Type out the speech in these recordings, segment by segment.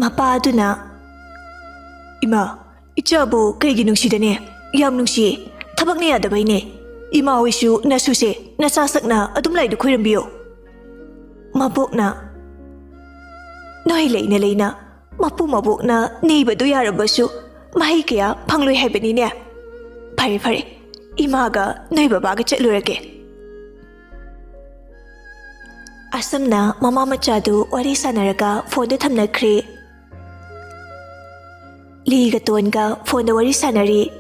Mapaduna Ima, Ichabu, Kagi Nushidane, Yam Nushi, Tabaknia the Bane, Ima Wishu, Nasuse, Nasasakna, Adumlai the Quirbio. Mabukna Noile Nelena, Mapu Mabukna, neighbor do Yarabasu, Mahikia, Panglu Hebeninia. Pari Pari, Imaga, neighbor Bagachet Lurake. Asamna, Mama Machadu, Orisa Naraga, for the Tamna Cree. Liga Tonga, for the Warisanari,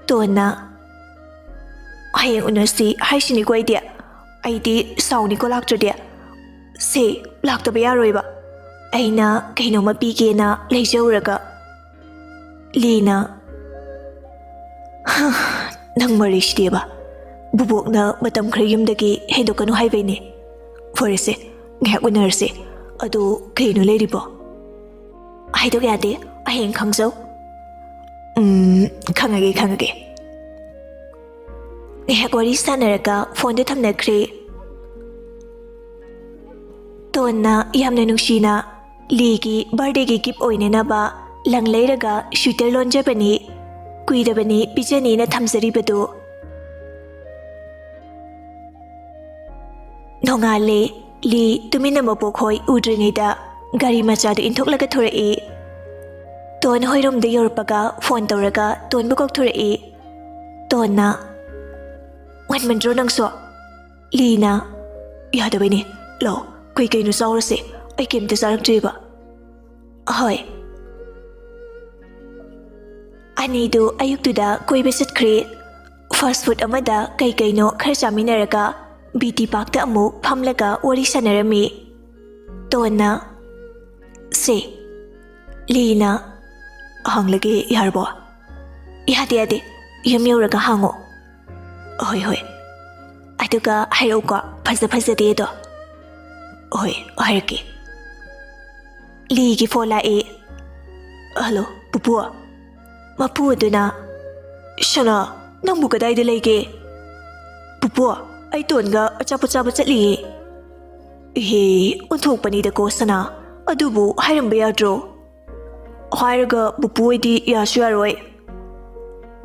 Tona. I am Unusti, Hashini Guidia. I did sound Nicolactodia. Say, Black to Beariba. Aina, Kainoma Pigena, Lejoraga. Lina. Nang Marish Deba. Bubokna, Matam Crayum the gay, Hedokano Highway. For a say, get with nurse, Ado, Kaino Ladybo. I do get it, I ain't Kangso. Kangage. Hagwari Sanaraga, found the Tamna Cree. Tona, Yamnanushina, Ligi, Bardegi Kip Oinenaba, Lang Leraga, Shooter Lon Japani, Quidabani, Pijanina Tamsaribado. Nongale, Li, Tuminamopokoi, Udrinida, Gari Machado in Toklagatura E. Ton Hoirum de Yorpaga, Fontoraga, Ton Bukoktura E. Tona. When Mandronang saw Lina, Yadawini, Lo, Quick Dinosaurus, I came to Sarakjiba. Ahoy. I need to Ayuktuda, Quibisit Cree, Fast Food Amada, Kaikaino, Karsaminaraga, BT Park the Amu, Pamlaga, Warisanarami. Tona. Say. Lina. Hanglagi Yarbo. Yadi, Yamuraga Hango. Oi. I took a Hiroka, Pazapazadado. Oi, Hiraki. Ligi Fola E. Hello, Pupua. Mapu Duna. Shana, Nambuka de Lake. Pupua, I don't go a chapuzabazali. He, Untopani the Kosana, Adubu, Hiram Beadro. Hiraga, Bupuidi, Yashuaroi.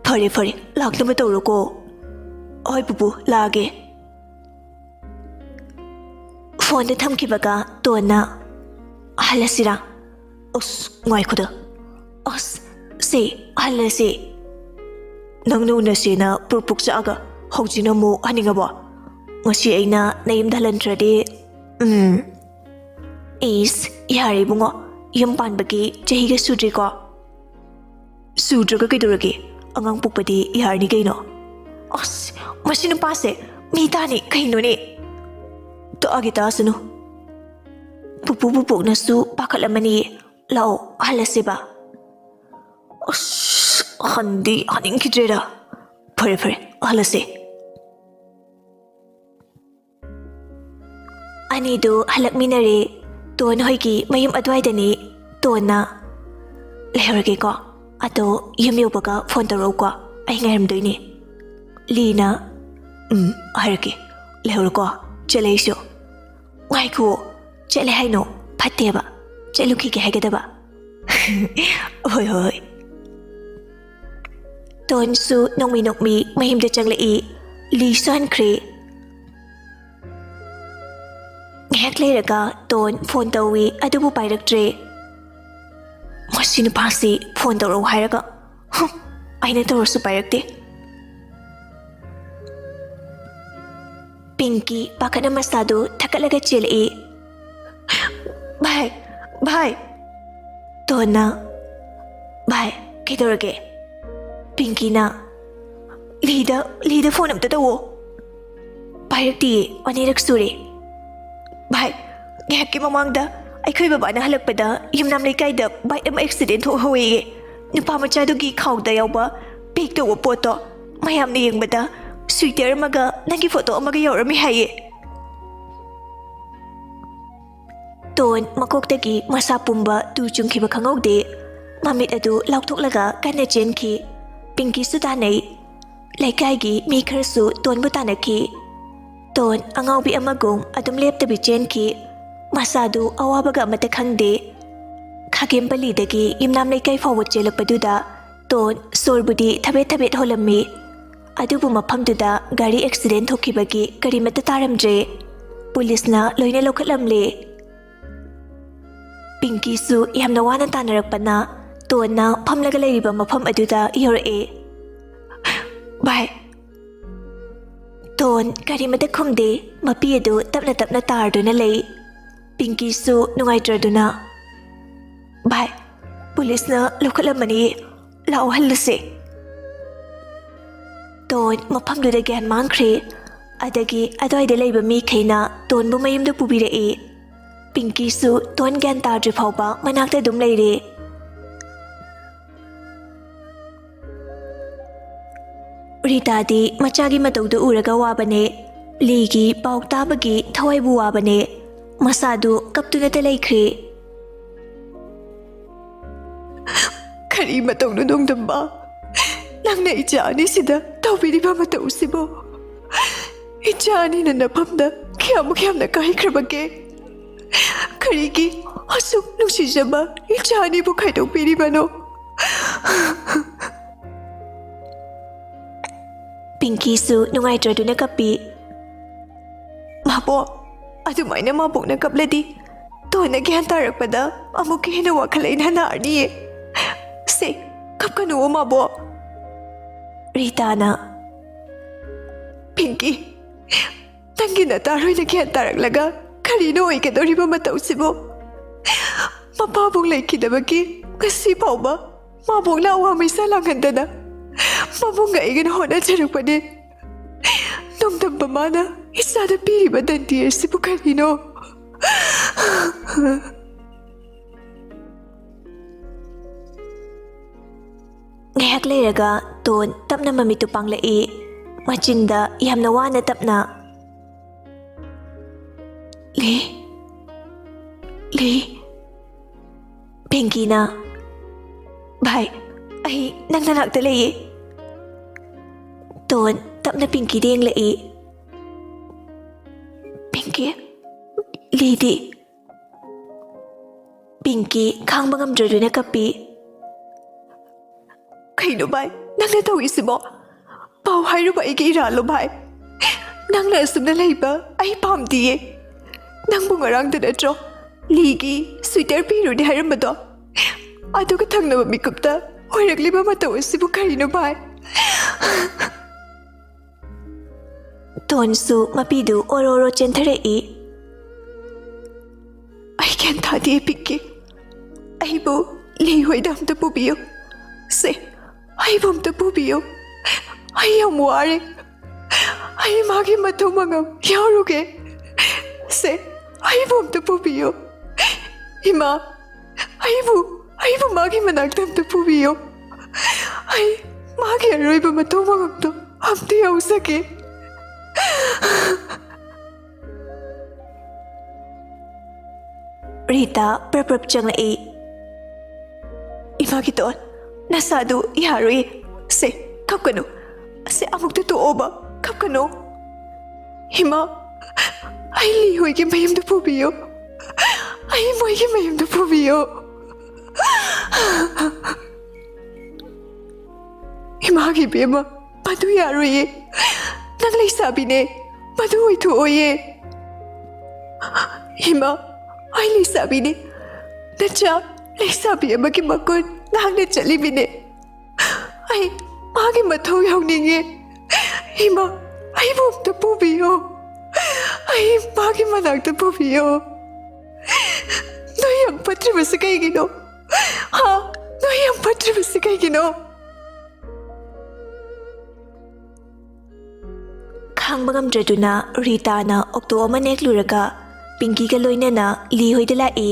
Pari, lock the Matoroko. Oi Bubu, Lage. Phone the Tamkibaga, Dona. Halasira. Os, Waikuda. Os, say, Halasi. Nanguna Sina, Purpuksaga, Hojinamo, Haningaba. Masiaina, named Halantrade. Is, Yaribungo, Yampan Bagi, Jahiga Sudrika. Sudraga Kiduragi, Among Pupadi, Yarnigano. Os, Masino Passe, Mitani, Kainoni. To Agitasano Pupu Nasu, Pakalamani, Lao, Halasiba. Os, Handi, Haninkidreda. Puri, Halasi. Anido, Halakminari, Ton Hoiki, Mayum Adwaidani, Tona. Lehergeko, Ato, Yumiobaga, Fontaroka, I am doing it. Lina, Hiraki, Leherko, Jelesho. Waiku, Jelehino, Pateba, Jeluki Hagadaba. Oi. Ton Su, no me, Mahim the Jungle E, Lee Sun Cree. Hacklerga, Ton, Fontawi, Adubu Pirate Tray. Machine Passy, Fontaro Hiraga. I need to supirate. Pinky, Pakana Masado, Takalaga Chili. Bye. Donna. Bye, Kidorage. Pinky na. Leader phone up the door. Pirate, on Eric Suri. Bye, Yakimamanda. I could have Halakpada, Yamnam Kaida, by an accident to Hawaii. Nupamachadugi count the Yoba, picked over Poto, Miami Bada. Sweeter Maga, Nagi photo Magayor Mihaye. Ton Makoktagi, Masapumba, Tu Chunkiba Kangode, Mamit Adu, Lautulaga, Kanajenki, Pinky Sudane, Lekagi, Mikersu, Ton Butanaki, Ton Angabi Amagum, Adam Lep the Bijenki, Masadu, Awabaga Matakande, ꯈꯥꯒꯦꯝꯄꯜꯂꯤꯗꯒꯤ ꯌꯨꯝꯅꯥꯝ ꯂꯩꯀꯥꯏ ꯐꯥꯎꯕ ꯆꯦꯜꯂꯛꯄꯗꯨꯗ tone ꯁꯣꯔꯕꯨꯗꯤ ꯊꯕꯦꯠ ꯊꯕꯦꯠ ꯍꯣꯜꯂꯝꯃꯤ ꯑꯗꯨꯕꯨ ꯃꯐꯝꯗꯨꯗ ꯒꯥꯔꯤ accident ꯊꯣꯛꯈꯤꯕꯒꯤ ꯀꯔꯤꯃꯠꯇ ꯇꯥꯔꯝꯗ꯭ꯔꯦ ꯄꯨꯂꯤꯁꯅ ꯂꯣꯏꯅ ꯂꯧꯈꯠꯂꯝꯂꯦ ꯄꯤꯡꯀꯤꯁꯨ ꯌꯥꯝꯅ ꯋꯥꯅ ꯇꯥꯟꯅꯔꯛꯄꯅ ꯇꯣꯟꯅ ꯐꯝꯂꯒ ꯂꯩꯔꯤꯕ ꯃꯐꯝ ꯑꯗꯨꯗ ꯌꯧꯔꯛꯑꯦ ꯚꯥꯏ ꯇꯣꯟ ꯀꯔꯤꯃꯠꯇ ꯈꯨꯝꯗꯦ ꯃꯄꯤ ꯑꯗꯨ ꯇꯞꯅ ꯇꯞꯅ ꯇꯥꯔꯗꯨꯅ ꯂꯩ ꯄꯤꯡꯀꯤꯁꯨ ꯅꯨꯡꯉꯥꯏꯇ꯭ꯔꯗꯨꯅ ꯚꯥꯏ ꯄꯨꯂꯤꯁꯅ ꯂꯧꯈꯠꯂꯝꯃꯅꯤ ꯂꯥꯛꯑꯣ ꯍꯜꯂꯁꯦ ꯇꯣꯟ ꯃꯐꯝꯗꯨꯗ ꯒ꯭ꯌꯥꯟ ꯃꯥꯡꯈ꯭ꯔꯦ ꯑꯗꯒꯤ ꯑꯗ꯭ꯋꯥꯏꯗ ꯂꯩꯕ ꯃꯤꯈꯩꯅ ꯇꯣꯟꯕꯨ ꯃꯌꯨꯝꯗ ꯄꯨꯕꯤꯔꯛꯏ ꯄꯤꯡꯀꯤꯁꯨ ꯇꯣꯟ ꯒ꯭ꯌꯥꯟ ꯇꯥꯗ꯭ꯔꯤ ꯐꯥꯎꯕ ꯃꯅꯥꯛꯇ ꯑꯗꯨꯝ ꯂꯩꯔꯦ ꯔꯤꯇꯥꯗꯤ ꯃꯆꯥꯒꯤ ꯃꯇꯧꯗꯨ ꯎꯔꯒ ꯋꯥꯕꯅꯦ ꯂꯤꯒꯤ ꯄꯥꯎ ꯇꯥꯕꯒꯤ ꯊꯋꯥꯏꯕꯨ ꯋꯥꯕꯅꯦ ꯃꯁꯥꯗꯨ ꯀꯞꯇꯨꯅꯇ ꯂꯩꯈ꯭ꯔꯦ ꯀꯔꯤ ꯃꯇꯧꯅꯣ ꯅꯣꯡꯗꯝꯕ ꯅꯪꯅ ꯏꯆꯥ ꯑꯅꯤꯁꯤꯗ ꯇꯧꯕꯤꯔꯤꯕ ꯃꯇꯧꯁꯤꯕꯨ ꯏꯆꯥ ꯑꯅꯤꯅ ꯅꯐꯝꯗ ꯀꯌꯥꯃꯨꯛ ꯌꯥꯝꯅ ꯀꯥꯏꯈ꯭ꯔꯕꯒꯦ ꯀꯔꯤꯒꯤ ꯑꯁꯨꯛ ꯅꯨꯡꯁꯤꯖꯕ ꯏꯆꯥ ꯑꯅꯤꯕꯨ ꯈꯥꯏꯗꯣꯛꯄꯤꯔꯤꯕꯅꯣ ꯄꯤꯡꯀꯤꯁꯨ ꯅꯨꯡꯉꯥꯏꯇ꯭ꯔꯗꯨꯅ ꯀꯞꯄꯤ ꯃꯥꯕꯣꯛ ꯑꯗꯨꯃꯥꯏꯅ ꯃꯥꯕꯣꯛꯅ ꯀꯞꯂꯗꯤ ꯇꯣꯟꯅ ꯒ꯭ꯌꯥꯟ ꯇꯥꯔꯛꯄꯗ ꯑꯃꯨꯛꯀ ꯍꯦꯟꯅ ꯋꯥꯈꯜ ꯂꯩꯅꯥ ꯅꯥꯔꯅꯤꯌꯦ ꯁꯦ ꯀꯞꯀꯅꯨꯋꯣ ꯃꯥꯕꯣꯛ ꯔꯤꯇꯥꯅ ꯄꯤꯡꯀꯤ ꯅꯪꯒꯤ ꯅꯇꯥꯔꯣꯏꯅ ꯒ꯭ꯌꯥꯟ ꯇꯥꯔꯛꯂꯒ ꯀꯔꯤꯅꯣ ꯑꯣꯏꯒꯗꯧꯔꯤꯕ ꯃꯇꯧꯁꯤꯕꯨ ꯃꯄꯥꯕꯨꯡ ꯂꯩꯈꯤꯗꯕꯒꯤ ꯉꯁꯤ ꯐꯥꯎꯕ ꯃꯥꯕꯣꯛꯅ ꯑꯋꯥꯃꯩꯁꯥ ꯂꯥꯡꯍꯟꯗꯅ ꯃꯕꯨꯡꯒ ꯑꯩꯒꯅ ꯍꯣꯠꯅꯖꯔꯛꯄꯅꯦ ꯅꯣꯡꯗꯝꯕ ꯃꯥꯅ ꯏꯆꯥꯗ ꯄꯤꯔꯤꯕ ꯗꯟꯗꯤ ꯑꯁꯤꯕꯨ ꯀꯔꯤꯅꯣ ꯉꯥꯏꯍꯥꯛ ꯂꯩꯔꯒ ꯇꯣꯟ ꯇꯞꯅ ꯃꯃꯤꯠꯇꯨ ꯄꯥꯡꯂꯛꯏ ꯃꯆꯤꯟꯗ ꯌꯥꯝꯅ ꯋꯥꯅ ꯇꯞꯅ ꯂꯤ ꯄꯤꯡꯀꯤꯅ ꯚꯥꯏ ꯑꯩ ꯅꯪ ꯅꯅꯥꯛꯇ ꯂꯩꯌꯦ ꯇꯣꯟ ꯇꯞꯅ ꯄꯤꯡꯀꯤꯗ ꯌꯦꯡꯂꯛꯏ ꯄꯤꯡꯀꯤ ꯂꯤꯗꯤ ꯄꯤꯡꯀꯤ ꯈꯥꯡꯕ ꯉꯝꯗ꯭ꯔꯗꯨꯅ ꯀꯞꯄꯤ ꯀꯩꯅꯣ ꯚꯥꯏ ꯅꯪꯅ ꯇꯧꯔꯤꯁꯤꯕꯣ ꯄꯥꯎ ꯍꯥꯏꯔꯨꯕ ꯑꯩꯒꯤ ꯏꯔꯥꯜꯂꯣ ꯚꯥꯏ ꯅꯪꯅ ꯑꯁꯨꯝꯅ ꯂꯩꯕ ꯑꯩ ꯄꯥꯝꯗꯤꯌꯦ ꯅꯪꯕꯨ ꯉꯔꯥꯡꯗ ꯅꯠꯇ꯭ꯔꯣ ꯂꯤꯒꯤ ꯁ꯭ꯋꯤꯇꯔ ꯄꯤꯔꯨꯅꯤ ꯍꯥꯏꯔꯝꯕꯗꯣ ꯑꯗꯨꯒ ꯊꯪꯅꯕ ꯃꯤꯀꯨꯞꯇ ꯑꯣꯏꯔꯛꯂꯤꯕ ꯃꯇꯧ ꯑꯁꯤꯕꯨ ꯀꯔꯤꯅꯣ ꯚꯥꯏ ꯇꯣꯟꯁꯨ ꯃꯄꯤꯗꯨ ꯑꯣꯔꯣ ꯑꯣꯔꯣ ꯆꯦꯟꯊꯔꯛꯏ ꯑꯩ ꯒ꯭ꯌꯥꯟ ꯇꯥꯗꯦ ꯄꯤꯡꯀꯤ ꯑꯩꯕꯨ ꯂꯤ ꯍꯣꯏꯗ ꯑꯝꯇ ꯄꯨꯕꯤꯌꯨ ꯁꯦ ꯑꯩꯕꯨ ꯑꯝꯇ ꯄꯨꯕꯤꯌꯨ ꯑꯩ ꯌꯥꯝ ꯋꯥꯔꯦ ꯑꯩ ꯃꯥꯒꯤ ꯃꯊꯧ ꯃꯉꯝ ꯌꯥꯎꯔꯨꯒꯦ ꯁꯦ ꯑꯩꯕꯨ ꯑꯝꯇ ꯄꯨꯕꯤꯌꯨ ꯏꯃꯥ ꯑꯩꯕꯨ ꯃꯥꯒꯤ ꯃꯅꯥꯛꯇ ꯑꯝꯇ ꯄꯨꯕꯤꯌꯨ ꯑꯩ ꯃꯥꯒꯤ ꯑꯔꯣꯏꯕ ꯃꯊꯧ ꯃꯉꯝꯗꯣ ꯑꯝꯇ ꯌꯥꯎꯖꯒꯦ ꯔꯤꯇꯥ ꯄ꯭ꯔꯞ ꯄ꯭ꯔꯞ ꯆꯪꯂꯛꯏ ꯏꯃꯥꯒꯤ ꯇꯣꯟ ꯅꯁꯥꯗꯨ ꯌꯥꯔꯣꯏꯌꯦ ꯁꯦ ꯀꯞꯀꯅꯨ ꯁꯦ ꯑꯃꯨꯛꯇ ꯇꯣꯛꯑꯣꯕ ꯀꯞꯀꯅꯨ ꯏꯃꯥ ꯑꯩ ꯂꯤ ꯍꯣꯏꯒꯤ ꯃꯌꯨꯝꯗ ꯄꯨꯕꯤꯌꯨ ꯑꯩ ꯃꯣꯏꯒꯤ ꯃꯌꯨꯝꯗ ꯄꯨꯕꯤꯌꯨ ꯏꯃꯥꯒꯤ ꯕꯦꯝꯃ ꯃꯗꯨ ꯌꯥꯔꯣꯏꯌꯦ ꯅꯪ ꯂꯩꯁꯥꯕꯤꯅꯦ ꯃꯗꯨ ꯑꯣꯏꯊꯣꯛꯑꯣꯌꯦ ꯏꯃꯥ ꯑꯩ ꯂꯩꯁꯥꯕꯤꯅꯦ ꯅꯆꯥ ꯂꯩꯁꯥꯕꯤ ꯑꯃꯒꯤ ꯃꯀꯨꯟ ꯉꯥꯡꯅ ꯆꯠꯂꯤꯕꯤꯅꯦ ꯑꯩ ꯃꯥꯒꯤ ꯃꯊꯧ ꯌꯥꯎꯅꯤꯡꯉꯦ ꯏꯃꯥ ꯑꯩꯕꯨ ꯑꯝꯇ ꯄꯨꯕꯤꯌꯣ ꯑꯩ ꯃꯥꯒꯤ ꯃꯅꯥꯛꯇ ꯄꯨꯕꯤꯌꯣ ꯅꯣꯏ ꯌꯥꯝ ꯐꯠꯇ꯭ꯔꯤꯕꯁꯤ ꯀꯩꯒꯤꯅꯣ ꯅꯣꯏ ꯌꯥꯝ ꯐꯠꯇ꯭ꯔꯤꯕꯁꯤ ꯀꯩꯒꯤꯅꯣ ꯈꯥꯡꯕ ꯉꯝꯗ꯭ꯔꯗꯨꯅ ꯔꯤꯇꯥꯅ ꯑꯣꯛꯇꯣ ꯑꯃ ꯅꯦꯛꯂꯨꯔꯒ ꯄꯤꯡꯀꯤꯒ ꯂꯣꯏꯅꯅ ꯂꯤ ꯍꯣꯏꯗ ꯂꯥꯛꯏ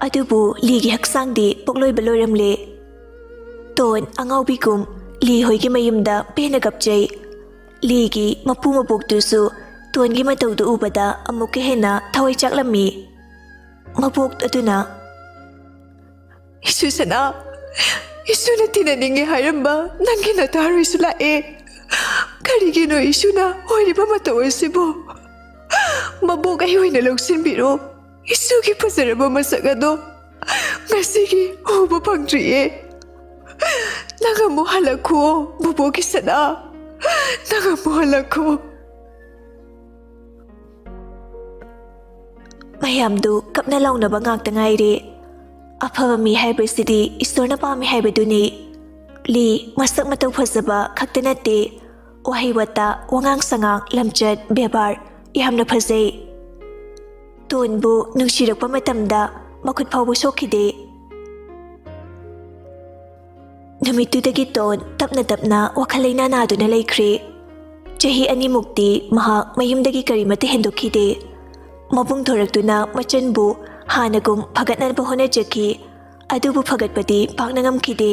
ꯑꯗꯨꯕꯨ ꯂꯤꯒꯤ ꯍꯛꯆꯥꯡꯗꯤ ꯄꯣꯛꯂꯣꯏꯕ ꯂꯣꯏꯔꯝꯂꯦ ꯇꯣꯟ ꯑꯉꯥꯎꯕꯤꯒꯨꯝ ꯂꯤ ꯍꯣꯏꯒꯤ ꯃꯌꯨꯝꯗ ꯄꯦꯟꯅ ꯀꯞꯆꯩ ꯂꯤꯒꯤ ꯃꯄꯨ ꯃꯕꯣꯛꯇꯨꯁꯨ ꯇꯣꯟꯒꯤ ꯃꯇꯧꯗꯨ ꯎꯕꯗ ꯑꯃꯨꯛꯀ ꯍꯦꯟꯅ ꯊꯋꯥꯏ ꯆꯥꯛꯂꯝꯃꯤ ꯃꯕꯣꯛ ꯑꯗꯨꯅ ꯏꯁꯨꯁꯅꯥ ꯏꯁꯨꯅ ꯇꯤꯟꯅꯅꯤꯡꯉꯦ ꯍꯥꯏꯔꯝꯕ ꯅꯪꯒꯤ ꯅꯇꯥꯔꯣꯏꯁꯨ ꯂꯥꯛꯑꯦ ꯀꯔꯤꯒꯤꯅꯣ ꯏꯁꯨꯅ ꯑꯣꯏꯔꯤꯕ ꯃꯇꯧ ꯑꯁꯤꯕꯨ ꯃꯕꯣꯛ ꯑꯩ ꯑꯣꯏꯅ ꯂꯧꯁꯤꯟꯕꯤꯔꯣ ꯏꯁꯨꯒꯤ ꯐꯖꯔꯕ ꯃꯁꯛ ꯑꯗꯣ Ngasigi ubo pangdriye. Nangamu halakko bubo kisana. Nangamu halakko. mayamdu kapna launaba ngakta ngairi afaba mi haibasidi istorna pami haibaduni li masak matau phajaba khakta nate wahi wata wangang sangang lamchat bebar yamna phajai tonbu nungsirakpa matamda makhut phawbu sokhide numitudagi ton tapna tapna wakhalaina naduna laikhre chahi ani mukti maha mayumdagi karimate hendokhide mabung thoraktuna machanbu hanagum phagatnaba honajaki adubu phagatpati paknangamkhide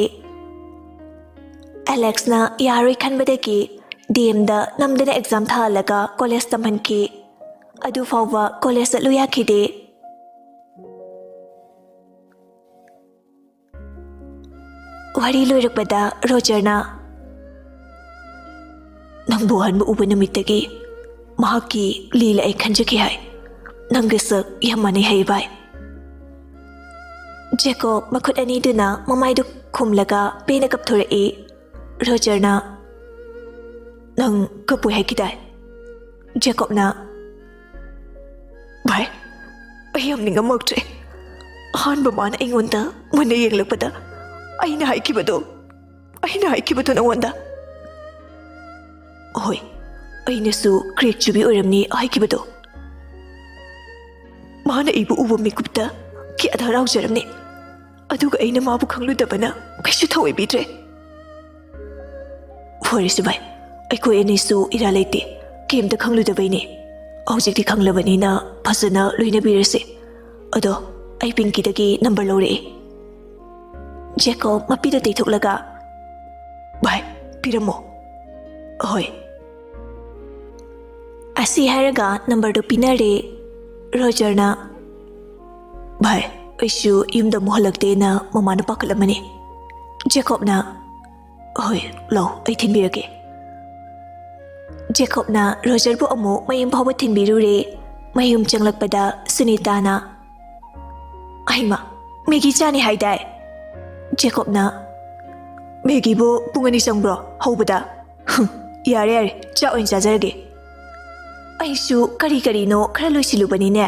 Alex na yaroi khanbadagi DM da namdana exam thalaga college tamhankhi adu fawba college atlu yakhide wari loirakpada Roger na nangbu hanbu uba numitagi mahaki lila ai khanjaki hai nanggasak yamani hai bai Jacob makhut ani duna mamai du khumlaga pena kapthore Roger na nang kapui hai kidai Jacob na bai ayam ninga moktre han bamana ingonda mane yenglakpada aina haikibado nangwanda oi ainasu creek chubi oramni haikibado mana ibu ubu mikupta ki adharau jaramni aduga aina mabu khangludabana kaisu thawai bidre forisi bai aikoi enisu ira leite kemta khangludabaini aujikti khanglabani na phasana loina birase ado ai pinki dagi number lore Jacob mapida teithuklaga bai piramo hoi asi haraga number do pinare Roger na bai aishu yumda muhalakte na mamana paklamani Jacob na hoi lo ai thinbirake Jacob na Roger bu amu mayum phawa thinbirure mayum changlakpada Sunita na aima megi chani haidai Jacob na megi bu pungani changbro hobada yare cha oin chajarage aishu kari no khara loisilubani ne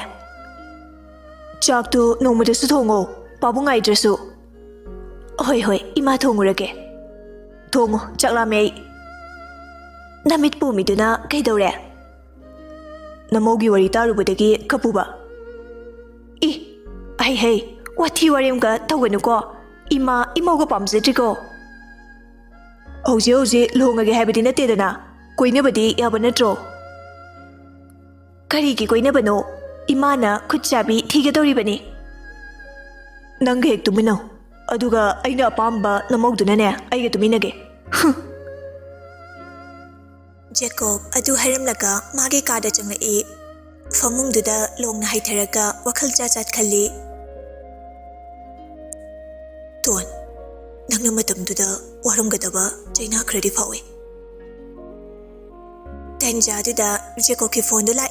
chak tu nomada su thongo pabungai drasu hoi ima thongurage thongo chakla me namit pu miduna kaidore namogi wari tarubadagi kapuba I ai hei wathi warim ka tawanu ko imauga pamjadrigo hauji lohongage haibadi natedana koinabadi yaba natro karigi koinabano imana khutchabi thigadoribani nanga hek tumino aduga aina apamba namogdunane aiga tuminage Jacob adu haramlaga mage kada changai famungduda longna haitharaga wakhal chat khalli ton nangna matamduda waramgadaba chaina khredi fawe Tanja duda Jacob ki phone la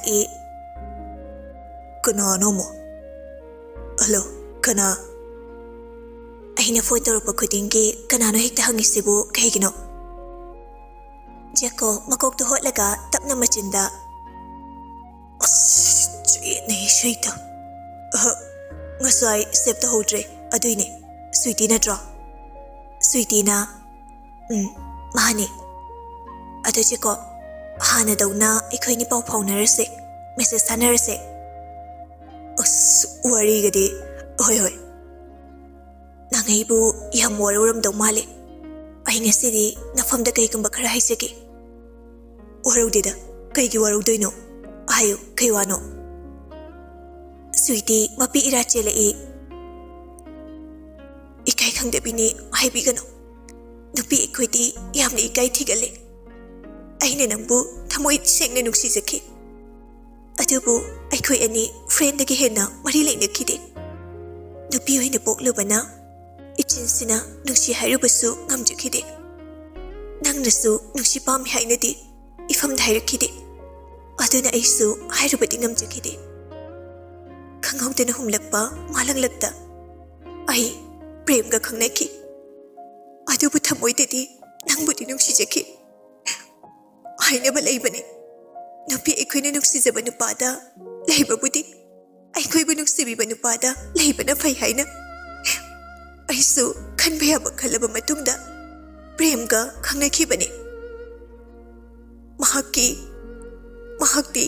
kana nomo hello kana aina photo ro pakudingi kana no hekta hangisibu kaigino Jacob makok tu hotlaga tapna machinda ne shaita ngasai step to hodre aduine sweetie na draw sweetie na mahani adu Jacob hana dauna ikoi ni pau phaunarase message thanarase wari gadi hoi nangai bu yam waruram dau male ai ngasidi nafamda kai kumba khara haiseki warudida kai gi warudoino ayo kai wano sweetie mapi ira chele ikai khangde bini haibi gano nupi ikoi yamni ikai thigale aine nambu thamoi sengne nuksi jaki adubu aikoi ani friend dagi hena mari leine khide nupi hoina poklubana ichinsina nuksi hairubasu ngamjukhide nangnasu nuksi pam hainadi ifam dhairukhide aduna aisu hairubati ngamjukhide khangaudana humlakpa malanglakta ai prem ga khangnaki adubu thamoi dedi nangbudi nungsijaki aina ba leibani nupi ekhoina nuksijaba nupada leibabudi aikhoibu nuksibiba nupada leibana phai haina aisu khanba yaba khalaba matungda prem ga khangnaki bani mahakti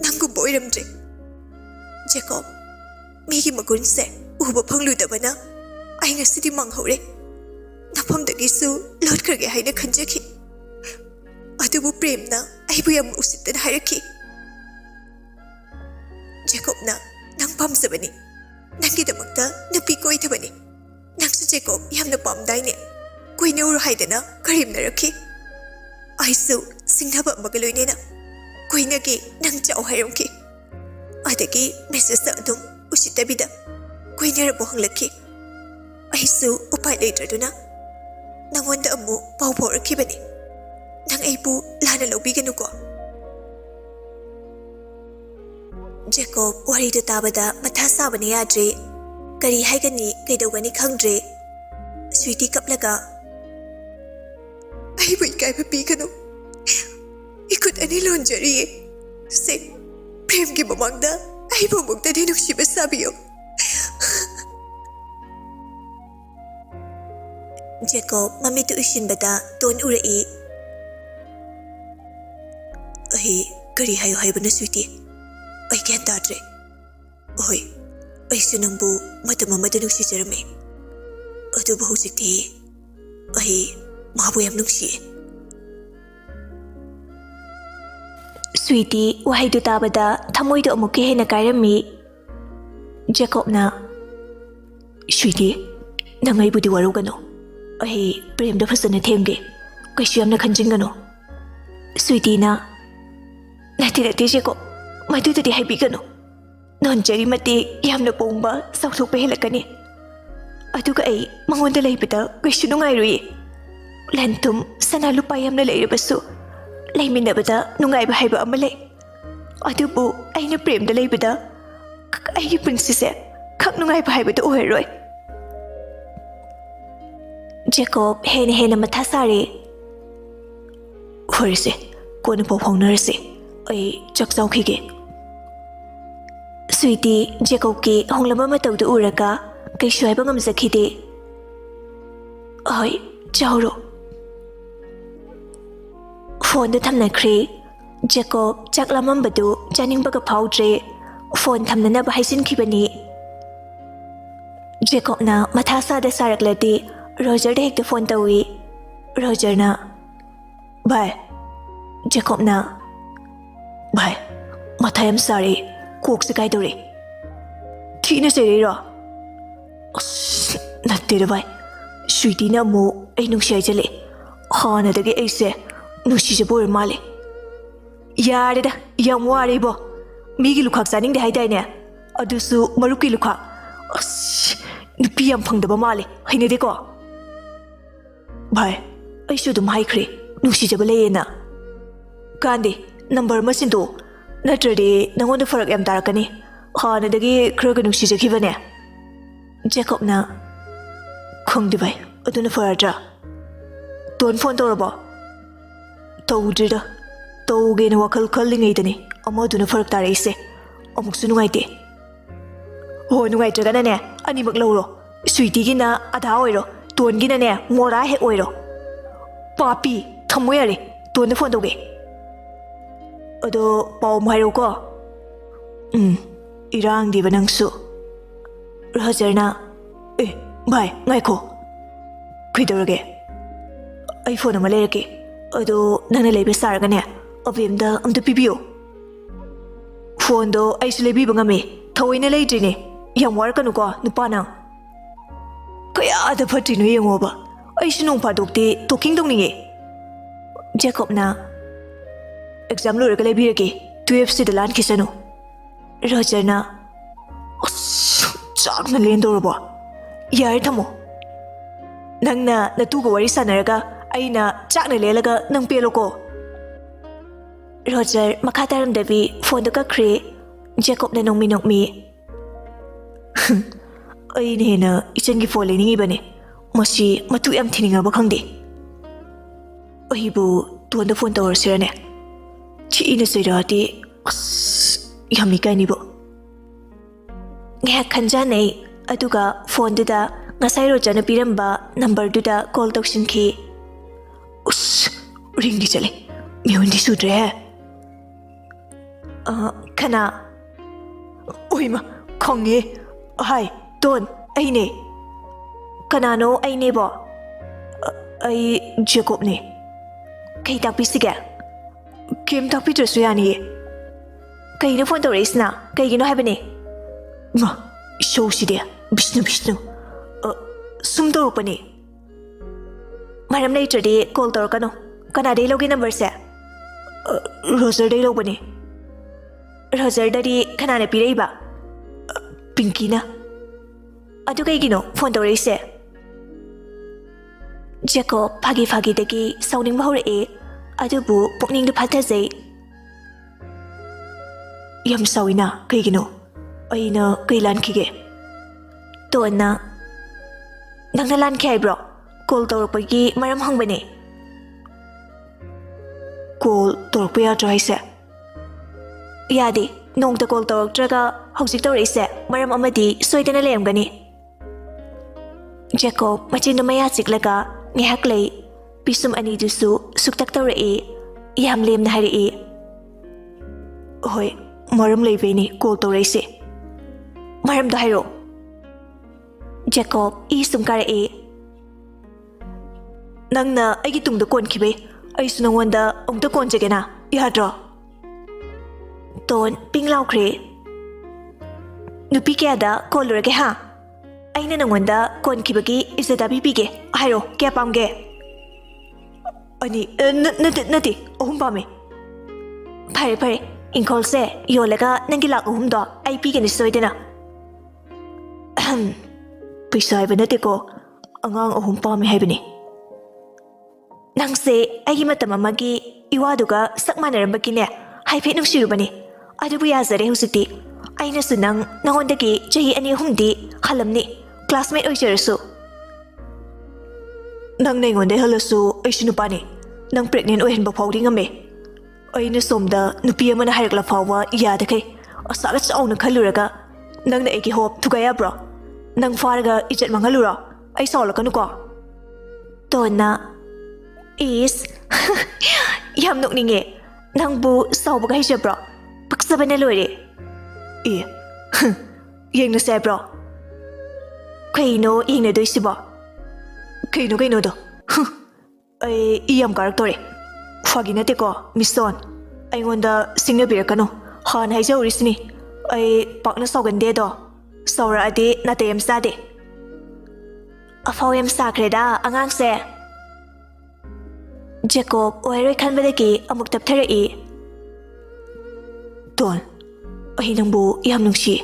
nangu boiramdre Jacob migi magun se uba phanglu dabana ai ngasidi manghore nafam dagi su lot kharge haina khanjaki adubu prem na ai bu yam usitan hairaki Jacob na nang pamsabani nangi damakta napi koi thabani nangsu Jacob yamna pamdai ne koi ne ur haidana karim na rakhi ai su singhaba magaloi ne na koi na ki nang chau hairomki adagi message ta adum usitabida koi ne ra bohanglaki ai su upai leitraduna nangonda amu pau phoraki bani nang ai bu lana lobiganu ko Jacob wari da tabada matha sabani yadre kari haigani kaidogani khangdre sweetie kaplaga ai bu ikai pa piganu ikut ani lonjari se prem ki mamangda ai bu mukta dinu shiba sabiyo Jacob mami tu ishin bada ton urai ai kari hayo haibana sweetie ai kyan tadre oi ai sunangbu matama madanu sijarame adu bahu sikti ai mabu yam nungsi Sweetie wahai du tabada thamoi do amuke hena kairami Jacob na Sweetie nangai budi warugano ai prem da fasana themge kaisu yamna khanjingano Sweetie na lati Jacob madudadi haibigano non jari mate yamna pongba sauthokpa helakani aduga ai mangonda leibada kaisu nungairui lantum sana lupa yamna leirabasu leiminabada nungaiba haiba amale adubu aina premda leibada aigi prinsise khak nungaiba haibada oheroi Jacob hena matha sare horise kona pau phonarase ai chak chaukhige Sweetie Jacob ki honglama mataudu uraka kaisu haiba ngamzakhide ai chauro phone da thamnakhre Jacob chaklamambadu chaningbaga phaudre phone thamnana ba haisin khibani Jacob na matha sa da saraklati Roger da hekta phone tawi Roger na bye Jacob na bye matha yam sare kok se kai dore thina se re ro natte da bye Sweetie na mo ai nungsi ai jale hana da ge ai se nusi je bor male yare da yam ware bo migi lukhak saning de haidai ne adusu maruki lukha nupi yam phangdaba male haine de ko bhai ai su dum hai khre nusi je bale na kandi number masin do natrade nangonda farak yam tarakani hana dagi khraga nusi je khibane Jacob na khongdi bhai aduna faradra ton phone torabo tawdrida tawgena wakal khallingaidani amaduna farak taraise amuksu nungaite ho nungaitragana ne animak lawro Sweetie gi na adha oiro ton gi na ne mora he oiro papi thamoyare ton phone doge ado pau mairo ko irang di banangsu Roger na bye ngai ko kuidorage iPhone ama lerake ado nana lebe saragane avimda amda pibiyo phone do aisu lebi bangame thaoina leidrine yam warkanu ko nupana kaya da phatino yengoba aisu nong padokte talking dongninge Jacob na exam lo rega lebirake 12 se dalan kisanu Roger na chak na lendorba yar thamo nangna natuga wari sanaraga aina chakna lelaga nang peloko Roger makataram davi phone da kakre Jacob na nongmi ꯑꯩꯅ ꯍꯦꯟꯅ ꯏꯆꯟꯒꯤ phone ꯂꯩꯅꯤꯡꯉꯤꯕꯅꯦ ꯃꯁꯤ ꯃꯇꯨ ꯌꯥꯝ ꯊꯤꯅꯤꯡꯉꯕ ꯈꯪꯗꯦ ꯑꯩꯕꯨ ꯇꯣꯟꯗ phone ꯇꯧꯔꯁꯤꯔꯅꯦ ꯊꯤꯅ ꯆꯩꯔꯛꯑꯗꯤ ꯑꯁ ꯌꯥꯝ ꯏꯀꯥꯏꯅꯤꯕꯣ ꯉꯥꯏꯍꯥꯛ ꯈꯟꯖꯥꯟꯅꯩ ꯑꯗꯨꯒ ꯐꯣꯟꯗꯨꯗ ꯉꯁꯥꯏ ꯔꯣꯖꯥꯅ ꯄꯤꯔꯝꯕ ꯅꯝꯕꯔꯗꯨꯗ call ꯇꯧꯁꯤꯟꯈꯤ ush ring di chale miun di sudre kana oima khonge hai ton ai ne kanano ai ne bo ai Jacob ne kai tak pi siga kem tak pi tresu yani kai no phone tore isna kai gi no hai bane ma show si de Vishnu sum to pani maram nei trade call tor kano kana dei logi number se Roger dei log bani Roger dari kana ne pirei ba Pinky na adu kai gino phone tor se Jacob phagi dagi sauning ma hore adu bu pukning du phatha jai yam sawina kai gino aina kai lan khige to na nangna lan khai bro call tawrapagi maram hangbane call tawrpa yadra haise yade nongta call tawraktraga hojik tawraise maram amadi soidana lemgani Jacob machindu maya chiklaga ngihak lei pisum ani dusu suktak tawrai yam lemna hari hoi maram leibeni call tawraise maram da hairo Jacob isum kare nangna aigi tungda kon khibe aisu nangwanda ongta kon jegena yadro ton pinglaw khre nupi kya da kolurage ha aina nangwanda kon khibagi izada bibige hairo kya pamge ani nati ohum pame phare inkol se yolaga nangi lak ohum do ai pi geni soidena paisa hai banate ko angang ohum pame hai bani nangse aigi matam amagi iwaduga sakmanarambakine haifet nungshirubani adubu yazare husiti aina su nangondagi chahi ani humdi khalamni classmate oijarasu nang nengonde halasu aisunu pani nang pregnant oihenba phawdi ngame aina somda nupi amana hairakla phawwa yada kai asala chauna khaluraga nangna aigi hope thugaya bro nang faraga ijat mangalura ai sawlakanu ko tona is yam nokninge nangbu sawbaga hijabro paksabana loire yengna sai bro kaino yengna doisiba kaino do ai iyam karaktere fagina te ko mison aingonda singna birakano han haijaurisni ai pakna sawgande do sawra ade natayam sade afawem sakreda angang se Jacob oiroi khanbadagi amuk taptharai ton ahi nangbu yam nungsi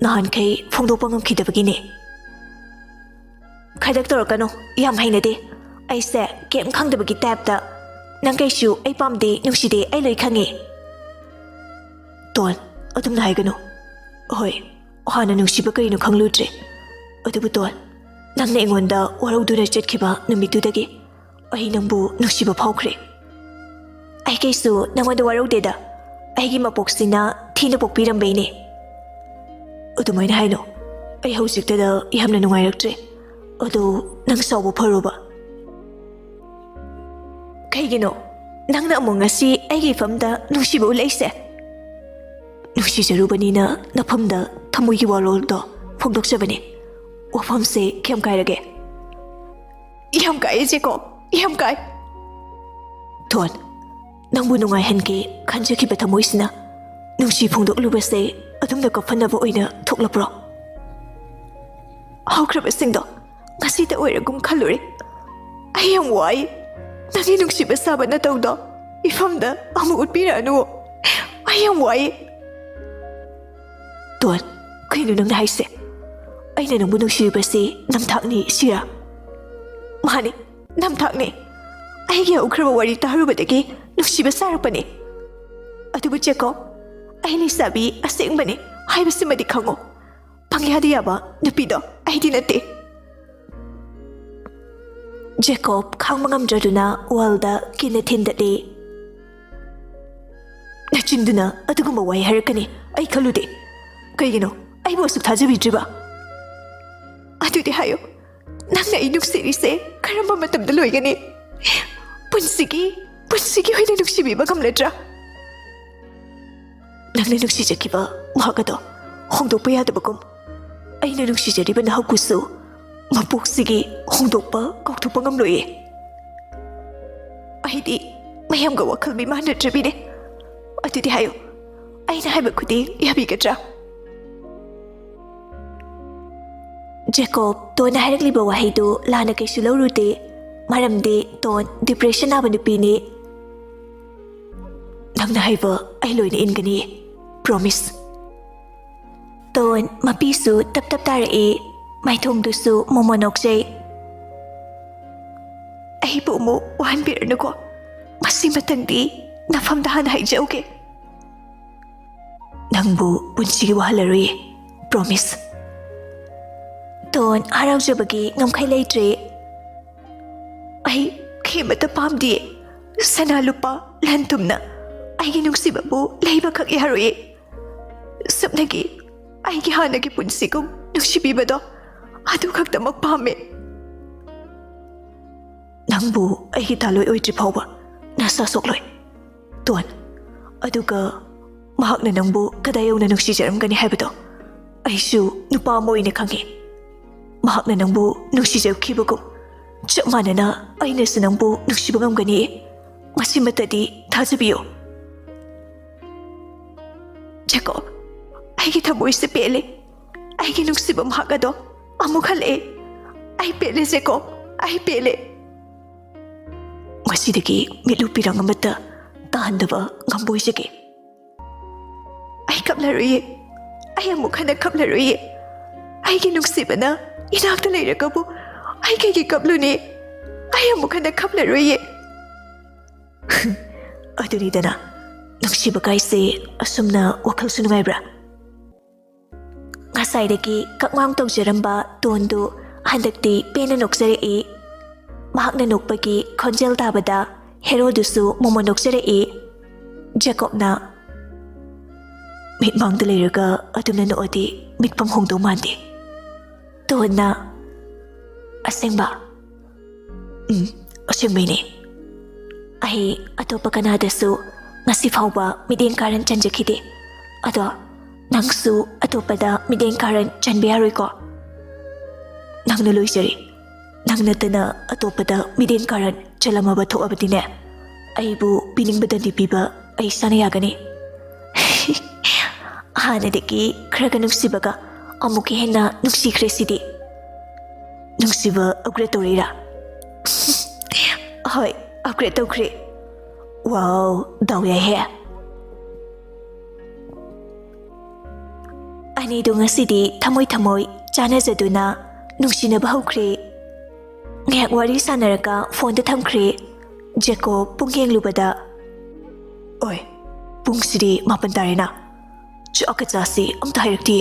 nahan kai phongdokpa ngamkhidabagine khaidak torakano yam hainade aise kem khangdabagi type nang kaisu ai pamde nungside ai loi khange ton adum haigano hoi hana nungsiba karino khangludre adubu ton nangna engonda warauduna chetkhiba numitudagi ahi nangbu nungsiba phawkhre ai kaisu nangwanda waraudeda aigi mapoksina thina pokpirambeine udumaina haino ai hojiktada yamna nungairaktre adu nang sawbu pharuba kaigino nangna amongasi aigi famda nungsiba ulaise nungsi jarubanina nafamda thamoigi waloldo phongdokjabane wafamse kyam kairage yam kai jeko yam kai ton nangbu nungai hanke khanjakhiba thamoisina nungsi phongdoklubase adumda kafanaba oina thoklapro haukrabasingdo ngasita oiragum khalure ayam wai nangi nungsiba sabana tawdo ifamda amu utpiranu ayam wai ton kaino nangna haise aina nangbu nungsibase namthakni sira mani namthakni aigi ukraba wari taharubadagi nungsiba sarakpani adubu cheko aini sabi asengbani haibasimadi khango pangyadi yaba nupido ꯑꯩꯗꯤ ꯅꯠꯇꯦ Jacob khangma ngamdraduna walda kina thindati Nachinduna adugumba wai harakani ai khalude kaigino ai bo suk thajabidriba adudi hayo nangna ai nuksirise karamba matamda loigani punsigi hoina nuksibiba gamledra nangna nuksijakiba mahagado hongdokpa yadabagum aina nuksijariba nahakusu mapuksigi hongdokpa kaukthokpa ngamloye aidi mayamga wakhal mi manadrabine adudi hayo aina haiba khuding yabigadra Jacob Ton harakliba wahidu lana kaisu lawrute maramde Ton depression aba nupini nangna haiba ai loina ingani promise Ton mapisu tap tap tarai maithongdusu momonokjai ai bu mo wan birnuko masi matangdi nafamda han haijauke nangbu punsigi wahalarui promise Ton haraujabagi ngamkhai leitre ai khemata pamdi sana lupa lantumna aigi nungsibabu leiba khak yaroye sapnagi aigi hanagi punsigum nuksibibado adu khaktamak pame nangbu aigi taloi oitri phawba nasa sokloi Ton aduga mahakna nangbu kadayona nuksijaramgani haibado aishu nupa moine khangi mahakna nangbu nuksijabkhibagum chap manana aina su nangbu nuksibagamgani masimatadi thajabiyo Jacob aigi thamoi se pele aigi nuksiba mahakado amukhale ai pele Jacob ai pele masidagi milu pirang amata tahandaba ngamboisage ai kaplaruye ai amukhana kaplaruye aigi nuksibana inakta leiragabu ai kaigi kapluni ai amukhana kaplaruye adunidana nuksiba kaise asumna wakhal sunungaibra ngasaidagi kakmang tawjaramba Tondu handakti pena nokjare mahakna nokpagi khonjel tabada herodusu momonokjare Jacobna mitmangda leiraga adumna noodi mitpam hongdo mande Tonna asengba asengbaine ai atopa kanadasu ngasi fawba mideng karan chanjakhide ado nangsu atopada mideng karan chanbiaroiko nangna loisari nangna tana atopada mideng karan chalamaba thokabadine aibu piningbadandi piba ai sana yagani hanadagi khraga nuksibaga amuki henna nuksikre sidi nungsiba upgrade torira hoi upgrade tokre wow dawya he ani do ngasidi thamoi thamoi chanajaduna nungsinaba hokre ngak wari sanaraka phone da thamkre Jacob pungyeng lubada oi pungsidi mapan tarena chaka chasi amta hairti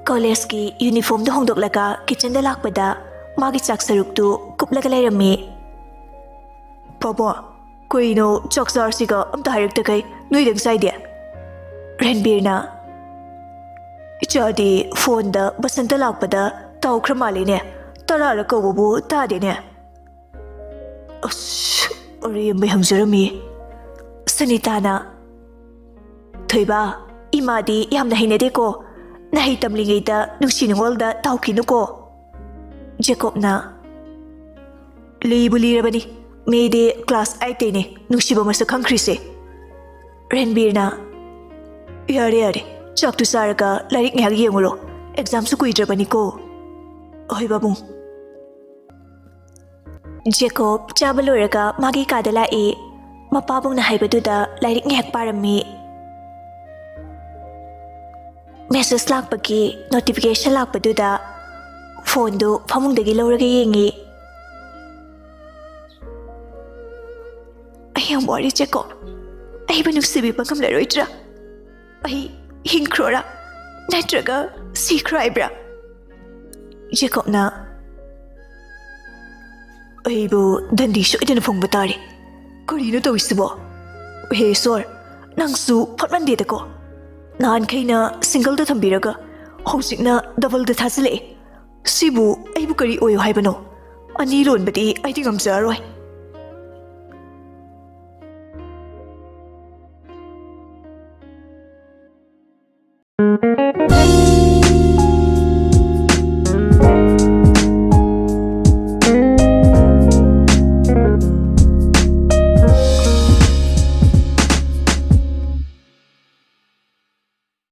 college ki uniform da hongdoklaga kitchen da lakpada magi chak saruktu kuplaga lairami papa koino chaksar siga amta hairta kai noidang saide Ranbirna ichadi phone da basanta lakpada tawkhra maline tarara kawbu tadene as ori me hamjarami Sunitana thoiba imadi yamna hinade ko nahi tamlingeida nungsiningolda tawkinuko Jacobna libuli rabani mede class 8 ne nungsiba masa khangkhrise Ranbirna yare chaktu saraka larik ngak yenguro exam su kuidrabani ko oi babung Jacob chabaloraga magi kadala mapabung na haibaduda larik ngak parami message lakpagi notification lakpaduda phone do phamungdagi lawraga yengi ayam wari Jacob ai banuk sibi pangam laroitra ai hinkrora ꯅꯠꯇ꯭ꯔꯒ ꯁꯤꯈ꯭ꯔ ꯍꯥꯏꯕ꯭ꯔꯥ? ꯖꯦꯀꯣꯕꯅ ꯑꯩꯕꯨ ꯗꯟꯗꯤ ꯁꯣꯏꯗꯅ ꯐꯪꯕ ꯇꯥꯔꯦ. ꯀꯔꯤꯅꯣ ꯇꯧꯔꯤꯁꯤꯕꯣ? ꯍꯦ ꯁꯣꯔ, ꯅꯪꯁꯨ ꯐꯠꯃꯟꯗꯦꯗꯀꯣ. ꯅꯍꯥꯟꯈꯩꯅ ꯁꯤꯡꯒꯜꯗ ꯊꯝꯕꯤꯔꯒ ꯍꯧꯖꯤꯛꯅ ꯗꯕꯜꯗ ꯊꯥꯖꯤꯜꯂꯛꯑꯦ. ꯁꯤꯕꯨ ꯑꯩꯕꯨ ꯀꯔꯤ ꯑꯣꯏꯌꯣ ꯍꯥꯏꯕꯅꯣ? ꯑꯅꯤ ꯂꯣꯟꯕꯗꯤ ꯑꯩꯗꯤ ꯉꯝꯖꯔꯔꯣꯏ.